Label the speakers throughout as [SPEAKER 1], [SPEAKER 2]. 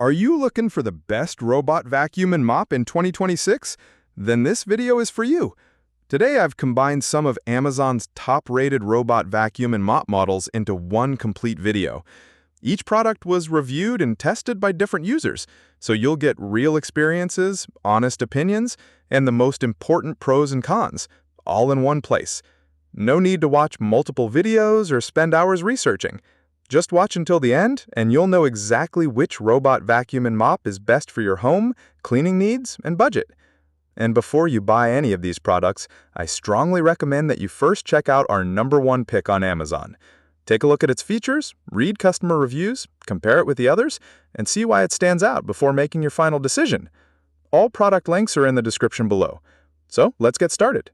[SPEAKER 1] Are you looking for the best robot vacuum and mop in 2026? Then this video is for you. Today I've combined some of Amazon's top-rated robot vacuum and mop models into one complete video. Each product was reviewed and tested by different users, so you'll get real experiences, honest opinions, and the most important pros and cons, all in one place. No need to watch multiple videos or spend hours researching. Just watch until the end, and you'll know exactly which robot vacuum and mop is best for your home, cleaning needs, and budget. And before you buy any of these products, I strongly recommend that you first check out our #1 pick on Amazon. Take a look at its features, read customer reviews, compare it with the others, and see why it stands out before making your final decision. All product links are in the description below. So let's get started.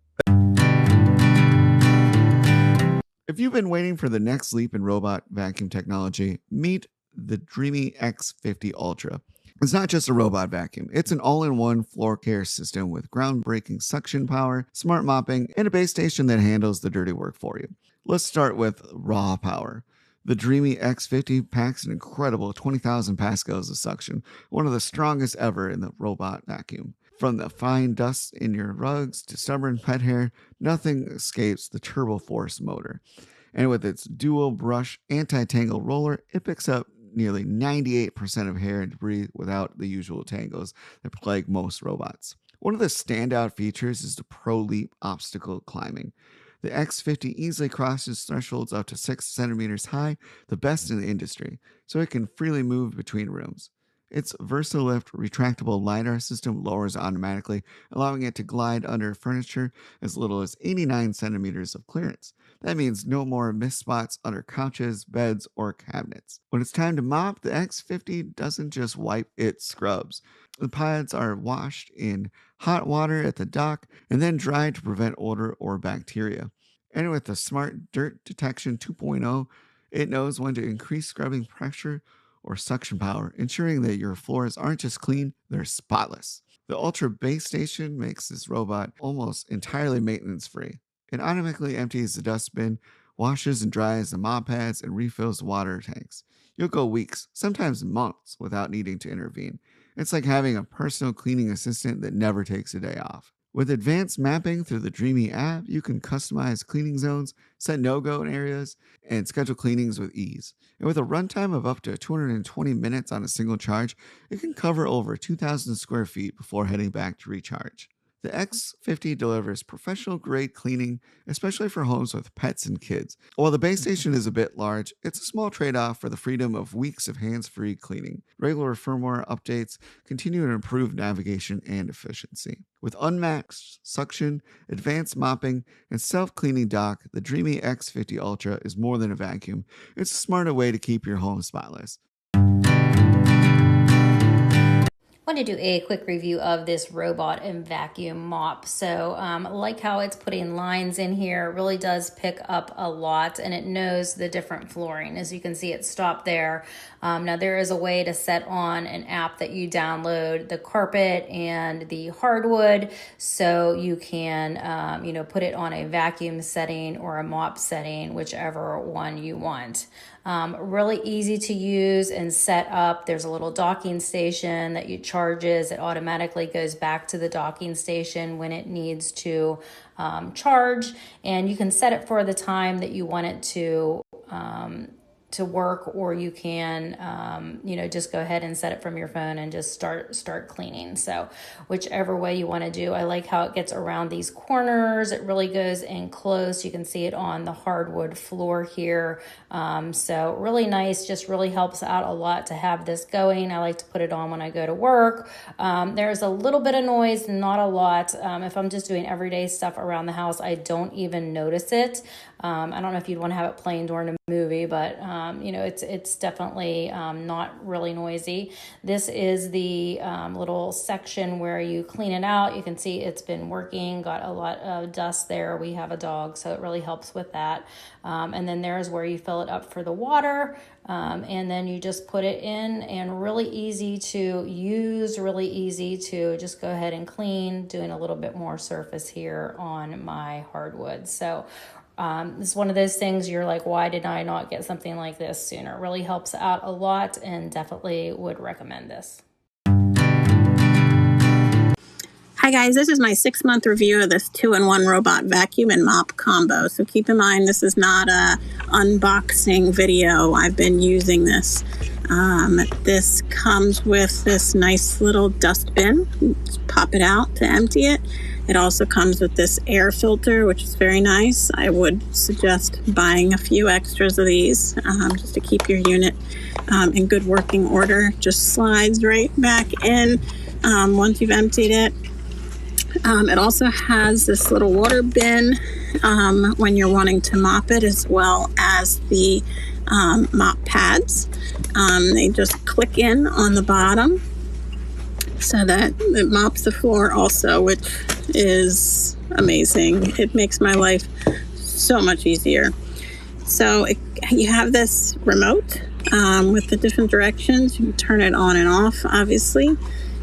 [SPEAKER 2] If you've been waiting for the next leap in robot vacuum technology, meet the Dreamy X50 Ultra. It's not just a robot vacuum, it's an all-in-one floor care system with groundbreaking suction power, smart mopping, and a base station that handles the dirty work for you. Let's start with raw power. The Dreamy X50 packs an incredible 20,000 pascals of suction, one of the strongest ever in the robot vacuum. From the fine dust in your rugs to stubborn pet hair, nothing escapes the turbo force motor. And with its dual brush anti-tangle roller, it picks up nearly 98% of hair and debris without the usual tangles that plague most robots. One of the standout features is the Pro Leap obstacle climbing. The X50 easily crosses thresholds up to 6 centimeters high, the best in the industry, so it can freely move between rooms. Its VersaLift retractable LiDAR system lowers automatically, allowing it to glide under furniture as little as 89 centimeters of clearance. That means no more missed spots under couches, beds, or cabinets. When it's time to mop, the X50 doesn't just wipe, it scrubs. The pads are washed in hot water at the dock and then dried to prevent odor or bacteria. And with the Smart Dirt Detection 2.0, it knows when to increase scrubbing pressure or suction power, ensuring that your floors aren't just clean, they're spotless. The Ultra Base Station makes this robot almost entirely maintenance-free. It automatically empties the dustbin, washes and dries the mop pads, and refills water tanks. You'll go weeks, sometimes months, without needing to intervene. It's like having a personal cleaning assistant that never takes a day off. With advanced mapping through the Dreamy app, you can customize cleaning zones, set no-go areas, and schedule cleanings with ease. And with a runtime of up to 220 minutes on a single charge, it can cover over 2,000 square feet before heading back to recharge. The X50 delivers professional-grade cleaning, especially for homes with pets and kids. While the base station is a bit large, it's a small trade-off for the freedom of weeks of hands-free cleaning. Regular firmware updates continue to improve navigation and efficiency. With unmatched suction, advanced mopping, and self-cleaning dock, the Dreamy X50 Ultra is more than a vacuum. It's a smarter way to keep your home spotless.
[SPEAKER 3] Want to do a quick review of this robot and vacuum mop. So I like how it's putting lines in here. It really does pick up a lot, and it knows the different flooring. As you can see, it stopped there. Now there is a way to set on an app that you download, the carpet and the hardwood, so you can put it on a vacuum setting or a mop setting, whichever one you want. Really easy to use and set up. There's a little docking station that you charges. It automatically goes back to the docking station when it needs to charge, and you can set it for the time that you want it to work, or you can just go ahead and set it from your phone and just start cleaning. So whichever way you want to do. I like how it gets around these corners. It really goes in close. You can see it on the hardwood floor here. So really nice, just really helps out a lot to have this going. I like to put it on when I go to work. There's a little bit of noise, not a lot. If I'm just doing everyday stuff around the house, I don't even notice it. I don't know if you'd want to have it playing during a movie, but it's definitely not really noisy. This is the little section where you clean it out. You can see it's been working, got a lot of dust there. We have a dog, so it really helps with that. And then there's where you fill it up for the water, and then you just put it in, and really easy to use, really easy to just go ahead and clean, doing a little bit more surface here on my hardwood. So It's one of those things you're like, why did I not get something like this sooner? It really helps out a lot, and definitely would recommend this.
[SPEAKER 4] Hi guys, this is my 6-month review of this 2-in-1 robot vacuum and mop combo. So keep in mind this is not a unboxing video. I've been using this. This comes with this nice little dustbin. Just pop it out to empty it. It also comes with this air filter, which is very nice. I would suggest buying a few extras of these just to keep your unit in good working order. Just slides right back in once you've emptied it. It also has this little water bin when you're wanting to mop it, as well as the mop pads. They just click in on the bottom so that it mops the floor also, which is amazing. It makes my life so much easier. So you have this remote with the different directions. You can turn it on and off, obviously.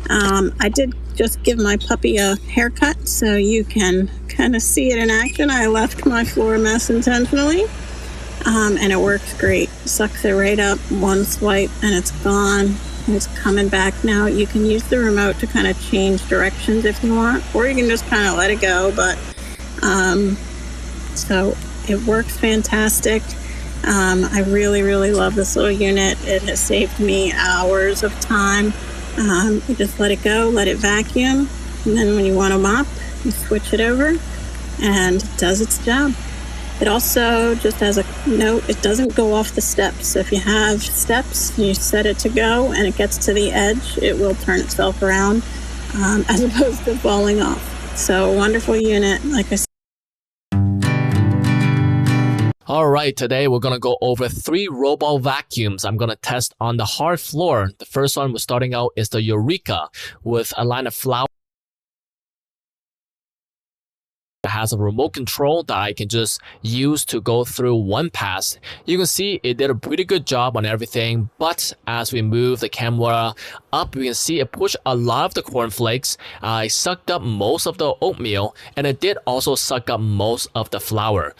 [SPEAKER 4] I did just give my puppy a haircut, so you can kind of see it in action. I left my floor a mess intentionally, and it works great. Sucks it right up, one swipe, and it's gone. It's coming back now. You can use the remote to kind of change directions if you want, or you can just kind of let it go. But so it works fantastic. I really, really love this little unit. It has saved me hours of time. You just let it go, let it vacuum, and then when you want to mop, you switch it over, and it does its job. It also, just as a note, it doesn't go off the steps. So if you have steps, you set it to go, and it gets to the edge, it will turn itself around, as opposed to falling off. So wonderful unit, like I said.
[SPEAKER 5] Alright, today we're going to go over 3 robot vacuums I'm going to test on the hard floor. The first one we're starting out is the Eureka with a line of flowers. It has a remote control that I can just use to go through one pass. You can see it did a pretty good job on everything, but as we move the camera up, we can see it pushed a lot of the cornflakes. It sucked up most of the oatmeal, and it did also suck up most of the flour.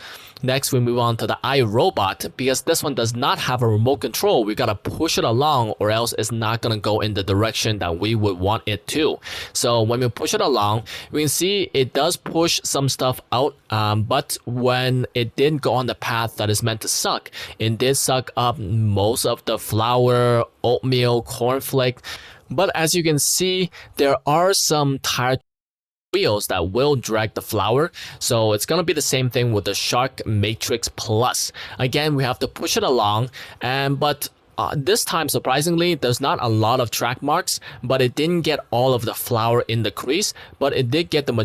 [SPEAKER 5] Next, we move on to the iRobot. Because this one does not have a remote control, we gotta push it along, or else it's not gonna go in the direction that we would want it to. So when we push it along, we can see it does push some stuff out, but when it didn't go on the path that is meant to suck, it did suck up most of the flour, oatmeal, cornflake. But as you can see, there are some tire wheels that will drag the flour, so it's gonna be the same thing with the Shark Matrix Plus. Again, we have to push it along, but this time, surprisingly, there's not a lot of track marks, but it didn't get all of the flour in the crease, but it did get the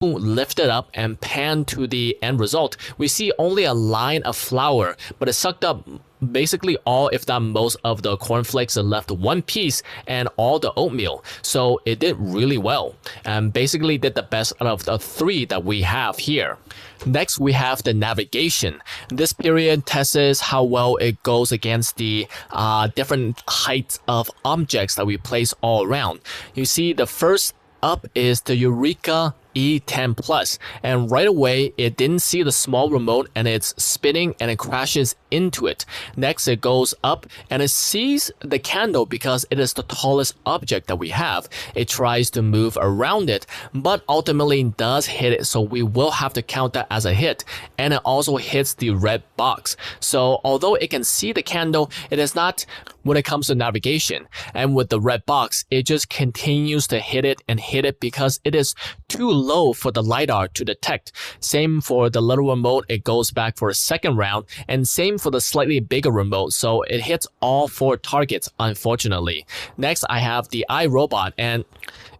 [SPEAKER 5] lifted up and pan to the end result. We see only a line of flour, but it sucked up basically all, if not most, of the cornflakes and left one piece and all the oatmeal. So it did really well and basically did the best out of the 3 that we have here. Next, we have the navigation. This period tests how well it goes against the different heights of objects that we place all around. You see, the first up is the Eureka E10 Plus, and right away it didn't see the small remote and it's spinning and it crashes into it. Next, it goes up and it sees the candle because it is the tallest object that we have. It tries to move around it, but ultimately does hit it, so we will have to count that as a hit. And it also hits the red box. So although it can see the candle, it is not when it comes to navigation. And with the red box, it just continues to hit it and hit it because it is too low for the LiDAR to detect. Same for the little remote, it goes back for a second round, and same for the slightly bigger remote, so it hits all 4 targets, unfortunately. Next, I have the iRobot, and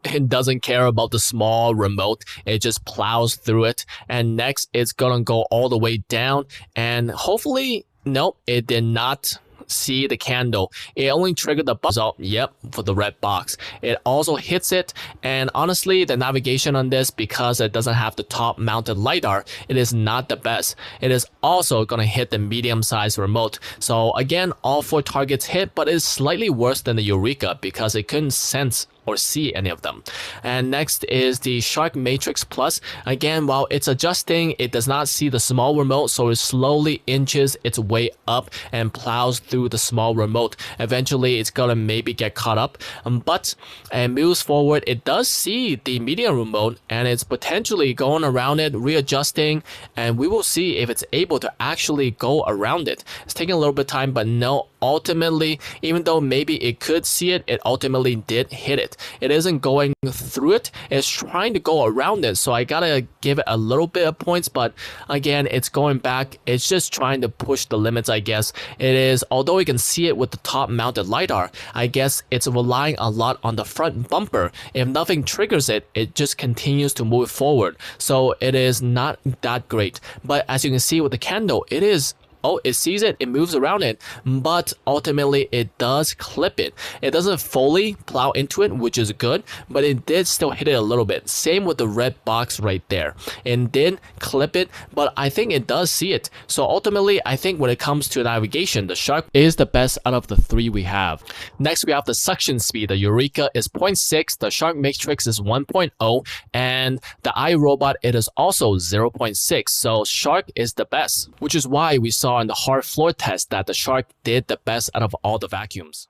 [SPEAKER 5] it doesn't care about the small remote, it just plows through it. And next, it's gonna go all the way down, and hopefully, nope, it did not see the candle. It only triggered the result, yep, for the red box. It also hits it, and honestly, the navigation on this, because it doesn't have the top mounted LiDAR, it is not the best. It is also gonna hit the medium-sized remote. So again, all 4 targets hit, but it's slightly worse than the Eureka because it couldn't sense or see any of them. And next is the Shark Matrix Plus. Again, while it's adjusting, it does not see the small remote, so it slowly inches its way up and plows through the small remote. Eventually, it's gonna maybe get caught up, but and moves forward. It does see the medium remote, and it's potentially going around it, readjusting, and we will see if it's able to actually go around it. It's taking a little bit of time, but no, ultimately, even though maybe it could see it, it ultimately did hit it. It isn't going through it, it's trying to go around it, so I gotta give it a little bit of points, but again, it's going back. It's just trying to push the limits, I guess. It is, although you can see it with the top mounted LiDAR, I guess it's relying a lot on the front bumper. If nothing triggers it, it just continues to move forward, so it is not that great. But as you can see with the candle, it is, oh, it sees it, it moves around it, but ultimately it does clip it. It doesn't fully plow into it, which is good, but it did still hit it a little bit. Same with the red box right there. It did clip it, but I think it does see it. So ultimately, I think when it comes to navigation, the Shark is the best out of the three we have. Next, we have the suction speed. The Eureka is 0.6, the Shark Matrix is 1.0, and the iRobot, it is also 0.6. So Shark is the best, which is why we saw in the hard floor test that the Shark did the best out of all the vacuums.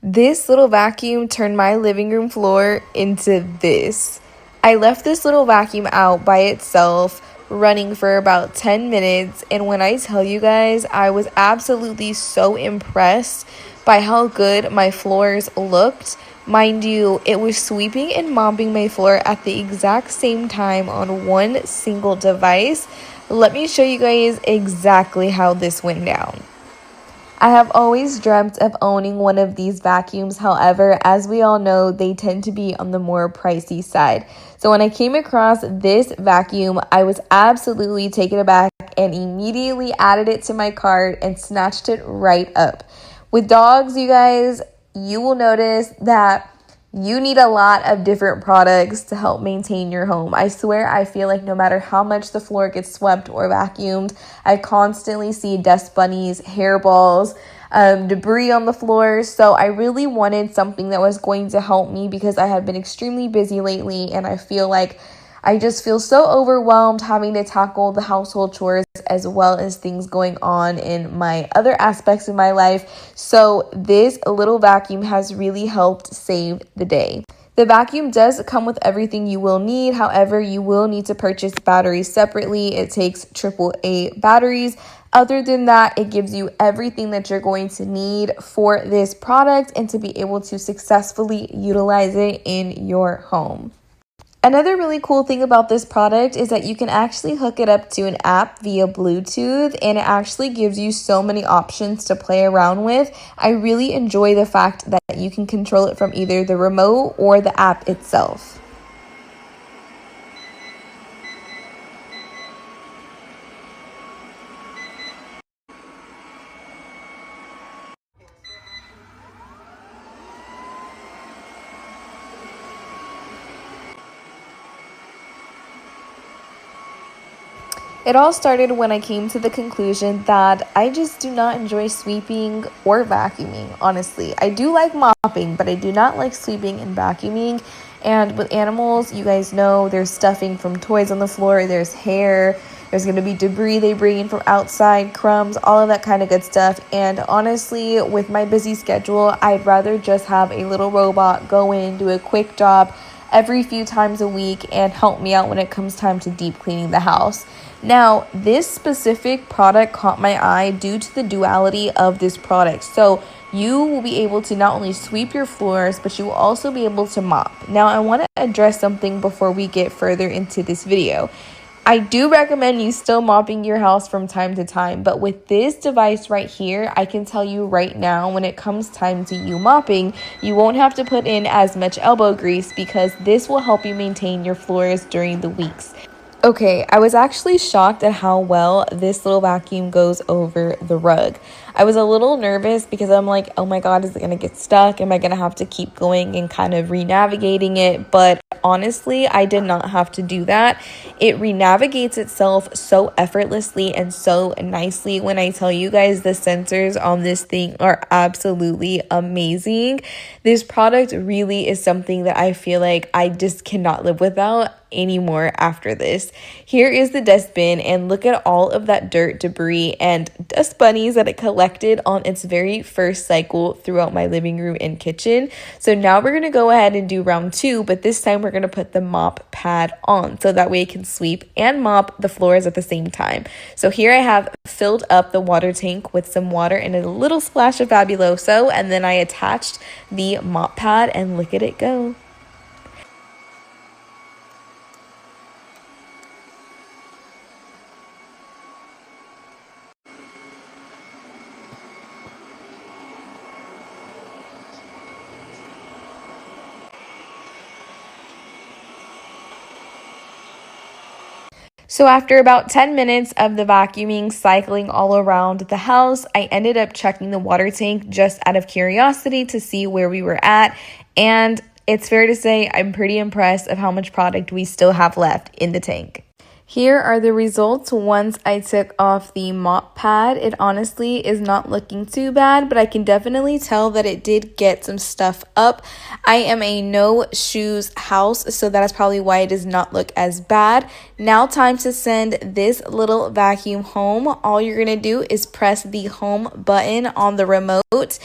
[SPEAKER 6] This little vacuum turned my living room floor into this. I left this little vacuum out by itself, running for about 10 minutes, and when I tell you guys, I was absolutely so impressed by how good my floors looked. Mind you, it was sweeping and mopping my floor at the exact same time on one single device. Let me show you guys exactly how this went down. I have always dreamt of owning one of these vacuums. However, as we all know, they tend to be on the more pricey side. So when I came across this vacuum, I was absolutely taken aback and immediately added it to my cart and snatched it right up. With dogs, you guys, you will notice that you need a lot of different products to help maintain your home. I swear, I feel like no matter how much the floor gets swept or vacuumed, I constantly see dust bunnies, hairballs, debris on the floor. So I really wanted something that was going to help me because I have been extremely busy lately, and I feel like I just feel so overwhelmed having to tackle the household chores as well as things going on in my other aspects of my life. So this little vacuum has really helped save the day. The vacuum does come with everything you will need. However, you will need to purchase batteries separately. It takes AAA batteries. Other than that, it gives you everything that you're going to need for this product and to be able to successfully utilize it in your home. Another really cool thing about this product is that you can actually hook it up to an app via Bluetooth, and it actually gives you so many options to play around with. I really enjoy the fact that you can control it from either the remote or the app itself. It all started when I came to the conclusion that I just do not enjoy sweeping or vacuuming, honestly. I do like mopping, but I do not like sweeping and vacuuming. And with animals, you guys know there's stuffing from toys on the floor, there's hair, there's going to be debris they bring in from outside, crumbs, all of that kind of good stuff. And honestly, with my busy schedule, I'd rather just have a little robot go in, do a quick job every few times a week and help me out when it comes time to deep cleaning the house. Now, this specific product caught my eye due to the duality of this product. So you will be able to not only sweep your floors, but you will also be able to mop. Now, I want to address something before we get further into this video. I do recommend you still mopping your house from time to time, but with this device right here, I can tell you right now, when it comes time to you mopping, you won't have to put in as much elbow grease because this will help you maintain your floors during the weeks. Okay, I was actually shocked at how well this little vacuum goes over the rug. I was a little nervous because I'm like, oh my God, is it gonna get stuck? Am I gonna have to keep going and kind of re-navigating it? But honestly, I did not have to do that. It re-navigates itself so effortlessly and so nicely. When I tell you guys, the sensors on this thing are absolutely amazing. This product really is something that I feel like I just cannot live without anymore after this. Here is the dustbin, and look at all of that dirt, debris, and dust bunnies that it collected on its very first cycle throughout my living room and kitchen. So now we're going to go ahead and do round 2, but this time we're going to put the mop pad on so that way it can sweep and mop the floors at the same time. So here I have filled up the water tank with some water and a little splash of Fabuloso, and then I attached the mop pad, and look at it go. So after about 10 minutes of the vacuuming cycling all around the house, I ended up checking the water tank just out of curiosity to see where we were at. And it's fair to say I'm pretty impressed of how much product we still have left in the tank. Here are the results once I took off the mop pad. It honestly is not looking too bad, but I can definitely tell that it did get some stuff up. I am a no shoes house, so that is probably why it does not look as bad. Now time to send this little vacuum home. All you're gonna do is press the home button on the remote.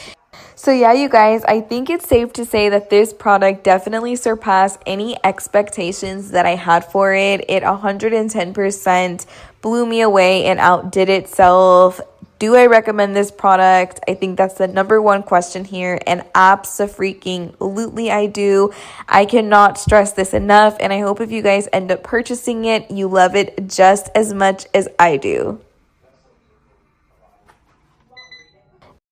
[SPEAKER 6] So yeah, you guys, I think it's safe to say that this product definitely surpassed any expectations that I had for it. It 110% blew me away and outdid itself. Do I recommend this product? I think that's the number one question here, and abso-freaking-lutely I do. I cannot stress this enough, and I hope if you guys end up purchasing it, you love it just as much as I do.